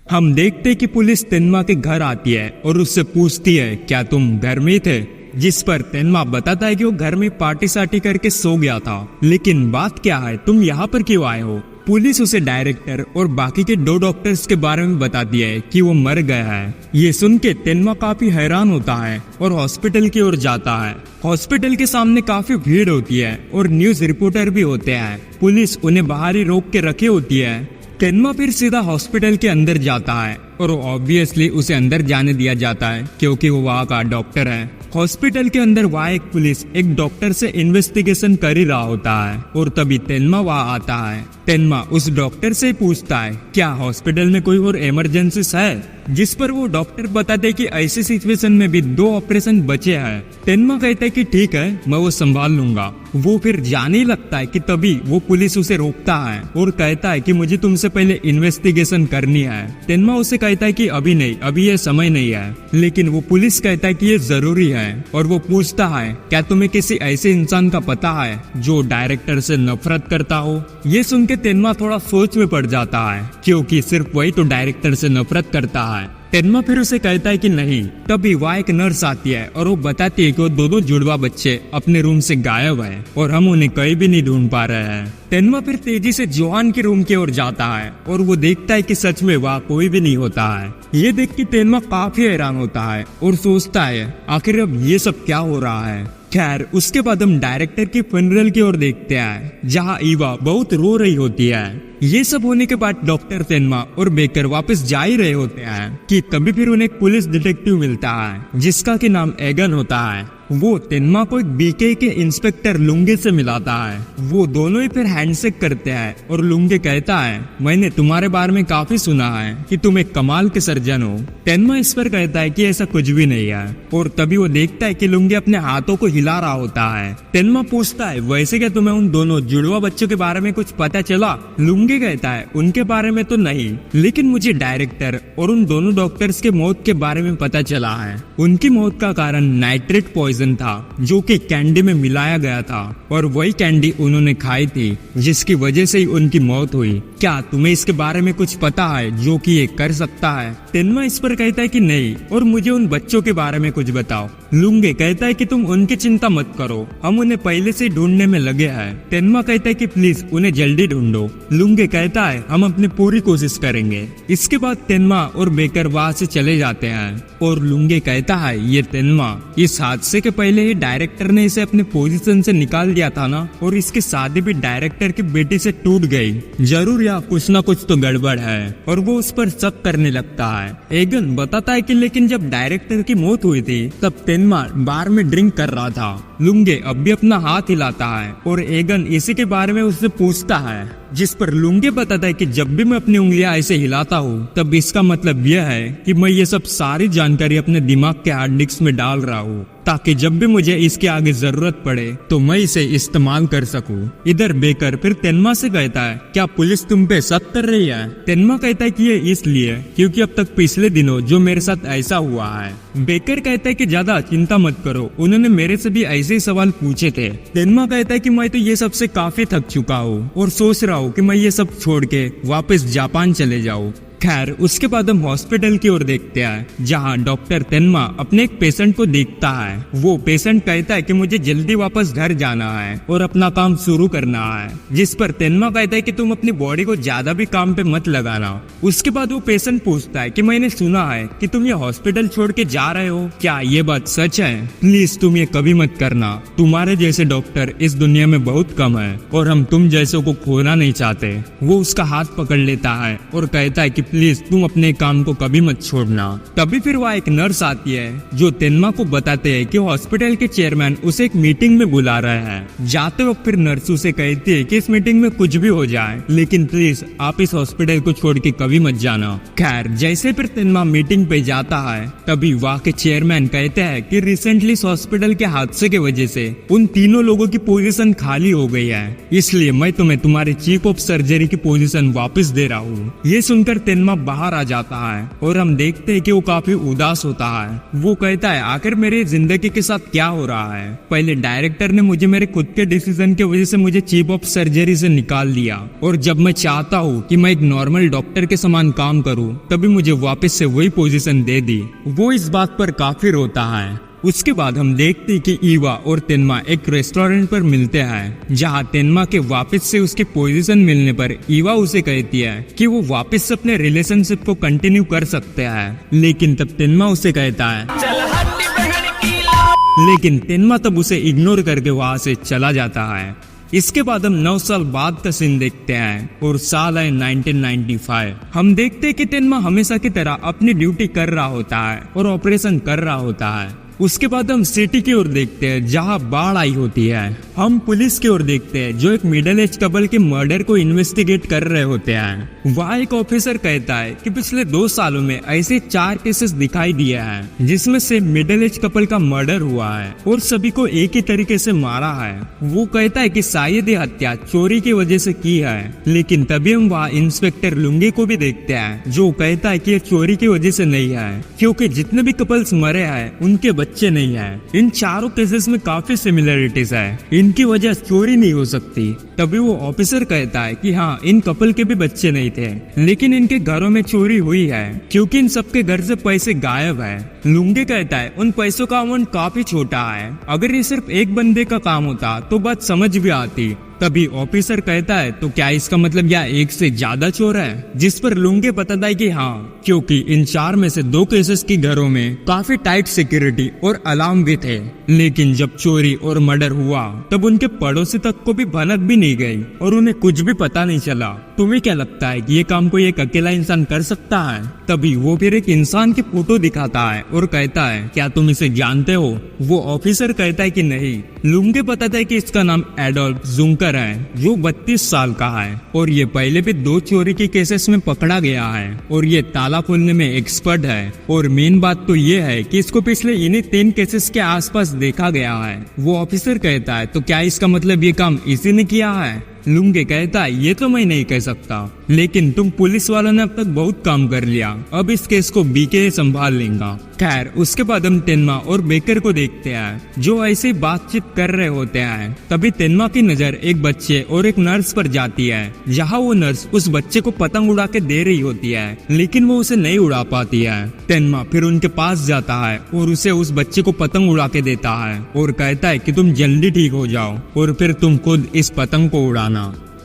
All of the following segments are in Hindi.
हम देखते कि पुलिस तेनमा के घर आती है और उससे पूछती है क्या तुम घर में थे, जिस पर तेनमा बताता है कि वो घर में पार्टी सार्टी करके सो गया था। लेकिन बात क्या है, तुम यहाँ पर क्यों आए हो? पुलिस उसे डायरेक्टर और बाकी के 2 डॉक्टर्स के बारे में बताती है कि वो मर गया है। ये सुन के तेनमा काफी हैरान होता है और हॉस्पिटल की ओर जाता है। हॉस्पिटल के सामने काफी भीड़ होती है और न्यूज रिपोर्टर भी होते हैं। पुलिस उन्हें बाहर ही रोक के रखी होती है। तेनमा फिर सीधा हॉस्पिटल के अंदर जाता है और ऑब्वियसली उसे अंदर जाने दिया जाता है क्योंकि वो वहाँ का डॉक्टर है। हॉस्पिटल के अंदर वहाँ एक पुलिस एक डॉक्टर से इन्वेस्टिगेशन कर ही रहा होता है और तभी तेनमा वहाँ आता है। तेनमा उस डॉक्टर से पूछता है क्या हॉस्पिटल में कोई और इमरजेंसीज है, जिस पर वो डॉक्टर बताते कि ऐसी सिचुएशन में भी 2 ऑपरेशन बचे हैं। तेनमा कहता है कि ठीक है, मैं वो संभाल लूंगा। वो फिर जाने लगता है कि तभी वो पुलिस उसे रोकता है और कहता है कि मुझे तुमसे पहले इन्वेस्टिगेशन करनी है। तेनमा उसे कहता है कि अभी नहीं, अभी ये समय नहीं है। लेकिन वो पुलिस कहता है कि ये जरूरी है और वो पूछता है क्या तुम्हें किसी ऐसे इंसान का पता है जो डायरेक्टर से नफरत करता हो। ये सुन के तेनमा थोड़ा सोच में पड़ जाता है क्योंकि सिर्फ वही तो डायरेक्टर से नफरत करता है। तेनमा फिर उसे कहता है कि नहीं। तभी वहाँ एक नर्स आती है और वो बताती है कि वो 2 जुड़वा बच्चे अपने रूम से गायब है और हम उन्हें कहीं भी नहीं ढूंढ पा रहे हैं। तेनमा फिर तेजी से जोहान के रूम की ओर जाता है और वो देखता है कि सच में वहाँ कोई भी नहीं होता है। ये देख के तेनमा काफी हैरान होता है और सोचता है आखिर अब ये सब क्या हो रहा है। खैर उसके बाद हम डायरेक्टर की फनरल की ओर देखते हैं जहाँ ईवा बहुत रो रही होती है। ये सब होने के बाद डॉक्टर तेनमा और बेकर वापस जा ही रहे होते हैं कि तभी फिर उन्हें एक पुलिस डिटेक्टिव मिलता है जिसका कि नाम एगन होता है। वो तेनमा को एक बीके के इंस्पेक्टर लुंगे से मिलाता है। वो दोनों ही फिर हैंडशेक करते हैं और लुंगे कहता है मैंने तुम्हारे बारे में काफी सुना है कि तुम एक कमाल के सर्जन हो। तेनमा इस पर कहता है कि ऐसा कुछ भी नहीं है और तभी वो देखता है कि लुंगे अपने हाथों को हिला रहा होता है। तेनमा पूछता है वैसे क्या तुम्हें उन दोनों जुड़वा बच्चों के बारे में कुछ पता चला? लुंगे कहता है उनके बारे में तो नहीं, लेकिन मुझे डायरेक्टर और उन दोनों डॉक्टर्स के मौत के बारे में पता चला है। उनकी मौत का कारण नाइट्रेट पॉइजन था जो कि कैंडी में मिलाया गया था और वही कैंडी उन्होंने खाई थी जिसकी वजह से ही उनकी मौत हुई। क्या तुम्हें इसके बारे में कुछ पता है जो कि ये कर सकता है? तेनमा इस पर कहता है कि नहीं और मुझे उन बच्चों के बारे में कुछ बताओ। लुंगे कहता है कि तुम उनकी चिंता मत करो, हम उन्हें पहले से ढूंढने में लगे हैं। तेनमा कहता है कि प्लीज उन्हें जल्दी ढूंढो। लुंगे कहता है हम अपनी पूरी कोशिश करेंगे। इसके बाद तेनमा और बेकर वहाँ से चले जाते हैं और लुंगे कहता है ये तेनमा, इस हादसे के पहले ही डायरेक्टर ने इसे अपने पोजीशन से निकाल दिया था ना, और इसकी शादी भी डायरेक्टर की बेटी से टूट गई। जरूर यहाँ कुछ ना कुछ तो गड़बड़ है और वो उस पर शक करने लगता है। एगन बताता है कि लेकिन जब डायरेक्टर की मौत हुई थी तब तेनमा बार में ड्रिंक कर रहा था। लुंगे अब भी अपना हाथ हिलाता है और एगन इसी के बारे में उससे पूछता है, जिस पर लुंगे बताता है कि जब भी मैं अपनी उंगलियां ऐसे हिलाता हूँ तब इसका मतलब यह है कि मैं ये सब सारी जानकारी अपने दिमाग के हार्ड डिस्क में डाल रहा हूँ ताकि जब भी मुझे इसके आगे जरूरत पड़े तो मैं इसे इस्तेमाल कर सकूं। इधर बेकर फिर तेनमा से कहता है क्या पुलिस तुम पे शक कर रही है? तेनमा कहता है कि ये इसलिए क्योंकि अब तक पिछले दिनों जो मेरे साथ ऐसा हुआ है। बेकर कहता है कि ज्यादा चिंता मत करो, उन्होंने मेरे से भी ऐसे ही सवाल पूछे थे। तेनमा कहता है कि मैं तो ये सबसे काफी थक चुका हूँ और सोच रहा हूँ कि मैं ये सब छोड़ के वापस जापान चले जाऊँ। खैर उसके बाद हम हॉस्पिटल की ओर देखते हैं जहां डॉक्टर तेनमा अपने एक पेशेंट को देखता है। वो पेशेंट कहता है कि मुझे जल्दी वापस घर जाना है और अपना काम शुरू करना है, जिस पर तेनमा कहता है कि तुम अपनी बॉडी को ज्यादा भी काम पे मत लगाना। उसके बाद वो पेशेंट पूछता है कि मैंने सुना है कि तुम ये हॉस्पिटल छोड़ के जा रहे हो, क्या ये बात सच है? प्लीज तुम ये कभी मत करना, तुम्हारे जैसे डॉक्टर इस दुनिया में बहुत कम है और हम तुम जैसों को खोना नहीं चाहते। वो उसका हाथ पकड़ लेता है और कहता है कि प्लीज तुम अपने काम को कभी मत छोड़ना। तभी फिर वहाँ एक नर्स आती है जो तेनमा को बताते हैं कि हॉस्पिटल के चेयरमैन उसे एक मीटिंग में बुला रहे हैं। जाते वक्त फिर नर्स उसे कहती है कि इस मीटिंग में कुछ भी हो जाए लेकिन प्लीज आप इस हॉस्पिटल को छोड़ के कभी मत जाना। खैर जैसे फिर तेनमा मीटिंग पे जाता है तभी वहाँ के चेयरमैन कहते हैं कि रिसेंटली इस हॉस्पिटल के हादसे की वजह से उन तीनों लोगों की पोजीशन खाली हो गई है, इसलिए मैं तुम्हें तुम्हारे चीफ ऑफ सर्जरी की पोजीशन वापस दे रहा हूँ। ये सुनकर तेनमा बाहर आ जाता है और हम देखते हैं कि वो काफी उदास होता है। वो कहता है आखिर मेरी जिंदगी के साथ क्या हो रहा है। पहले डायरेक्टर ने मुझे मेरे खुद के डिसीजन की वजह से मुझे चीफ ऑफ सर्जरी से निकाल दिया, और जब मैं चाहता हूँ कि मैं एक नॉर्मल डॉक्टर के समान काम करूँ तभी मुझे वापस से वही पोजीशन दे दी। वो इस बात पर काफी रोता है। उसके बाद हम देखते हैं कि ईवा और तेनमा एक रेस्टोरेंट पर मिलते हैं, जहां तेनमा के वापस से उसके पोजीशन मिलने पर ईवा उसे कहती है कि वो वापस से अपने रिलेशनशिप को कंटिन्यू कर सकते हैं। लेकिन तब तेनमा उसे कहता है लेकिन तेनमा तब उसे इग्नोर करके वहां से चला जाता है। इसके बाद हम 9 साल बाद का सीन देखते हैं और साल है 1995। हम देखते हैं कि तेनमा हमेशा की तरह अपनी ड्यूटी कर रहा होता है और ऑपरेशन कर रहा होता है। उसके बाद हम सिटी की ओर देखते हैं जहां बाढ़ आई होती है। हम पुलिस की ओर देखते हैं जो एक मिडिल एज कपल के मर्डर को इन्वेस्टिगेट कर रहे होते हैं। वहाँ एक ऑफिसर कहता है कि पिछले 2 सालों में ऐसे 4 केसेस दिखाई दिए हैं जिसमें से मिडिल एज कपल का मर्डर हुआ है और सभी को एक ही तरीके से मारा है। वो कहता है कि शायद ये हत्या चोरी की वजह से की है, लेकिन तभी हम वहाँ इंस्पेक्टर लुंगी को भी देखते हैं जो कहता है कि ये चोरी की वजह से नहीं है, क्योंकि जितने भी कपल्स मरे हैं उनके बच्चे नहीं है। इन चारों केसेस में काफी सिमिलरिटीज है, इनकी वजह चोरी नहीं हो सकती। तभी वो ऑफिसर कहता है कि हाँ, इन कपल के भी बच्चे नहीं थे, लेकिन इनके घरों में चोरी हुई है क्योंकि इन सबके घर से पैसे गायब है। लुंगी कहता है उन पैसों का अमाउंट काफी छोटा है, अगर ये सिर्फ एक बंदे का काम होता तो बात समझ भी आती। तभी ऑफिसर कहता है तो क्या इसका मतलब यह एक से ज्यादा चोर है, जिस पर लुंगी बताता है कि हाँ, क्योंकि इन 4 में से 2 केसेस के घरों में काफी टाइट सिक्योरिटी और अलार्म भी थे, लेकिन जब चोरी और मर्डर हुआ तब उनके पड़ोसी तक को भी भनक भी नहीं गई और उन्हें कुछ भी पता नहीं चला। तुम्हें क्या लगता है कि ये काम कोई एक अकेला इंसान कर सकता है? तभी वो फिर एक इंसान की फोटो दिखाता है और कहता है क्या तुम इसे जानते हो? वो ऑफिसर कहता है कि नहीं। लुंगी बताता है कि इसका नाम एडोल्फ जुंकर है, जो 32 साल का है और ये पहले भी 2 चोरी के केसेस में पकड़ा गया है और ये ताला खोलने में एक्सपर्ट है। और मेन बात तो ये है कि इसको पिछले इन्हीं 3 केसेस के आसपास देखा गया है। वो ऑफिसर कहता है तो क्या इसका मतलब ये काम इसी ने किया है? लुंगी कहता है ये तो मैं नहीं कह सकता, लेकिन तुम पुलिस वालों ने अब तक बहुत काम कर लिया, अब इस केस को बीके संभाल लेगा। खैर, उसके बाद हम तेनमा और बेकर को देखते हैं जो ऐसे बातचीत कर रहे होते हैं। तभी तेनमा की नजर एक बच्चे और एक नर्स पर जाती है, जहां वो नर्स उस बच्चे को पतंग उड़ा के दे रही होती है, लेकिन वो उसे नहीं उड़ा पाती है। तेनमा फिर उनके पास जाता है और उसे उस बच्चे को पतंग उड़ा के देता है और कहता है कि तुम जल्दी ठीक हो जाओ और फिर तुम खुद इस पतंग को उड़ाना।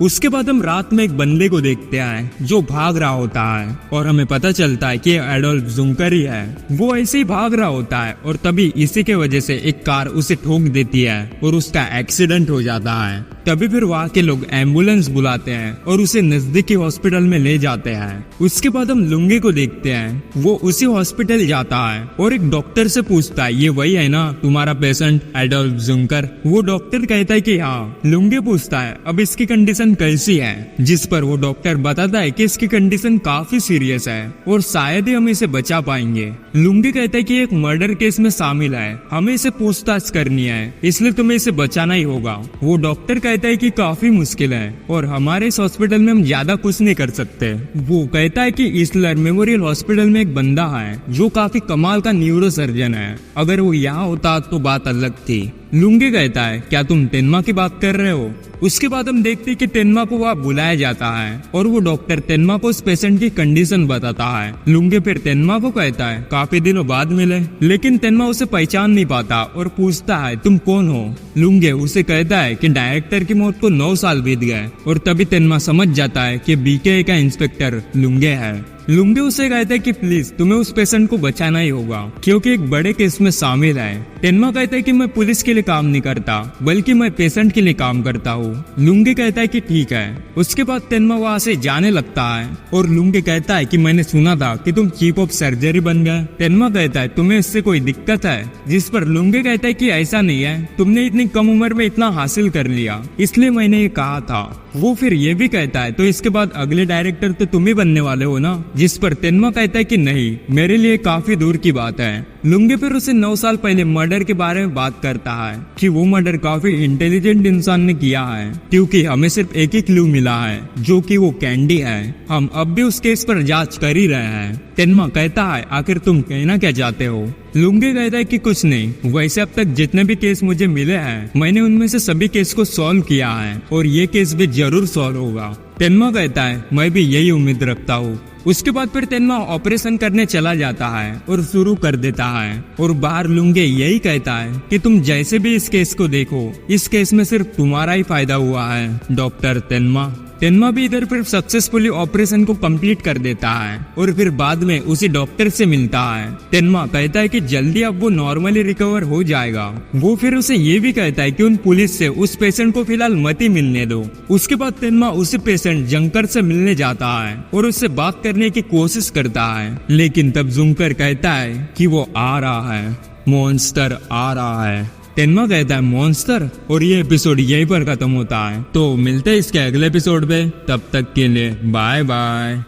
उसके बाद हम रात में एक बंदे को देखते हैं जो भाग रहा होता है और हमें पता चलता है कि एडोल्फ जुंकर ही है। वो ऐसे ही भाग रहा होता है और तभी इसी के वजह से एक कार उसे ठोक देती है और उसका एक्सीडेंट हो जाता है। तभी फिर वहाँ के लोग एम्बुलेंस बुलाते हैं और उसे नजदीकी हॉस्पिटल में ले जाते हैं। उसके बाद हम लुंगी को देखते हैं, वो उसी हॉस्पिटल जाता है और एक डॉक्टर से पूछता है ये वही है ना तुम्हारा पेशेंट एडोल्फ जुंकर? वो डॉक्टर कहता है कि हाँ। लुंगी पूछता है अब इसकी कंडीशन कैसी है, जिस पर वो डॉक्टर बताता है कि इसकी कंडीशन काफी सीरियस है और शायद ही हम इसे बचा पाएंगे। लुंगी कहता है कि एक मर्डर केस में शामिल है, हमें इसे पूछताछ करनी है, इसलिए तुम्हें इसे बचाना ही होगा। वो डॉक्टर कहता है कि काफी मुश्किल है और हमारे इस हॉस्पिटल में हम ज्यादा कुछ नहीं कर सकते। वो कहता है कि ईस्लर मेमोरियल हॉस्पिटल में एक बंदा है जो काफी कमाल का न्यूरो सर्जन है, अगर वो यहाँ होता तो बात अलग थी। लुंगी कहता है क्या तुम तेनमा की बात कर रहे हो? उसके बाद हम देखते हैं कि तेनमा को वहाँ बुलाया जाता है और वो डॉक्टर तेनमा को उस पेशेंट की कंडीशन बताता है। लुंगी फिर तेनमा को कहता है काफी दिनों बाद मिले, लेकिन तेनमा उसे पहचान नहीं पाता और पूछता है तुम कौन हो? लुंगी उसे कहता है कि डायरेक्टर की मौत को 9 साल बीत गए और तभी तेनमा समझ जाता है कि बीके का इंस्पेक्टर लुंगी है। लुंगी उसे कहता है कि प्लीज तुम्हें उस पेशेंट को बचाना ही होगा क्योंकि एक बड़े केस में शामिल है। तेनमा कहता है कि मैं पुलिस के लिए काम नहीं करता बल्कि मैं पेशेंट के लिए काम करता हूँ। लुंगी कहता है कि ठीक है। उसके बाद तेनमा वहाँ से जाने लगता है और लुंगी कहता है कि मैंने सुना था कि तुम चीफ ऑफ सर्जरी बन गए। तेनमा कहता है तुम्हें इससे कोई दिक्कत है? जिस पर लुंगी कहता है कि ऐसा नहीं है, तुमने इतनी कम उम्र में इतना हासिल कर लिया इसलिए मैंने ये कहा था। वो फिर ये भी कहता है तो इसके बाद अगले डायरेक्टर तो तुम ही बनने वाले हो ना? जिस पर तेनमा कहता है कि नहीं, मेरे लिए काफी दूर की बात है। लुंगी फिर उसे 9 साल पहले मर्डर के बारे में बात करता है कि वो मर्डर काफी इंटेलिजेंट इंसान ने किया है, क्योंकि हमें सिर्फ एक ही क्लू मिला है जो कि वो कैंडी है। हम अब भी उस केस पर जांच कर ही रहे हैं। तेनमा कहता है आखिर तुम कहना क्या चाहते हो? लुंगी कहता है कि कुछ नहीं, वैसे अब तक जितने भी केस मुझे मिले हैं मैंने उनमें से सभी केस को सॉल्व किया है और ये केस भी जरूर सॉल्व होगा। तेनमा कहता है मैं भी यही उम्मीद रखता हूँ। उसके बाद फिर तेनमा ऑपरेशन करने चला जाता है और शुरू कर देता है और बाहर लुंगे यही कहता है कि तुम जैसे भी इस केस को देखो, इस केस में सिर्फ तुम्हारा ही फायदा हुआ है डॉक्टर तेनमा। तेनमा भी इधर फिर सक्सेसफुली ऑपरेशन को कंप्लीट कर देता है और फिर बाद में उसी डॉक्टर से मिलता है। तेनमा कहता है कि जल्दी अब वो नॉर्मली रिकवर हो जाएगा। वो फिर उसे ये भी कहता है कि उन पुलिस से उस पेशेंट को फिलहाल मत ही मिलने दो। उसके बाद तेनमा उसी पेशेंट जंकर से मिलने जाता है और उससे बात करने की कोशिश करता है, लेकिन तब जुंकर कहता है कि वो आ रहा है, मॉन्स्टर आ रहा है। तेनमा कहता है मॉन्स्टर, और ये एपिसोड यहीं पर खत्म होता है। तो मिलते हैं इसके अगले एपिसोड पे, तब तक के लिए बाय बाय।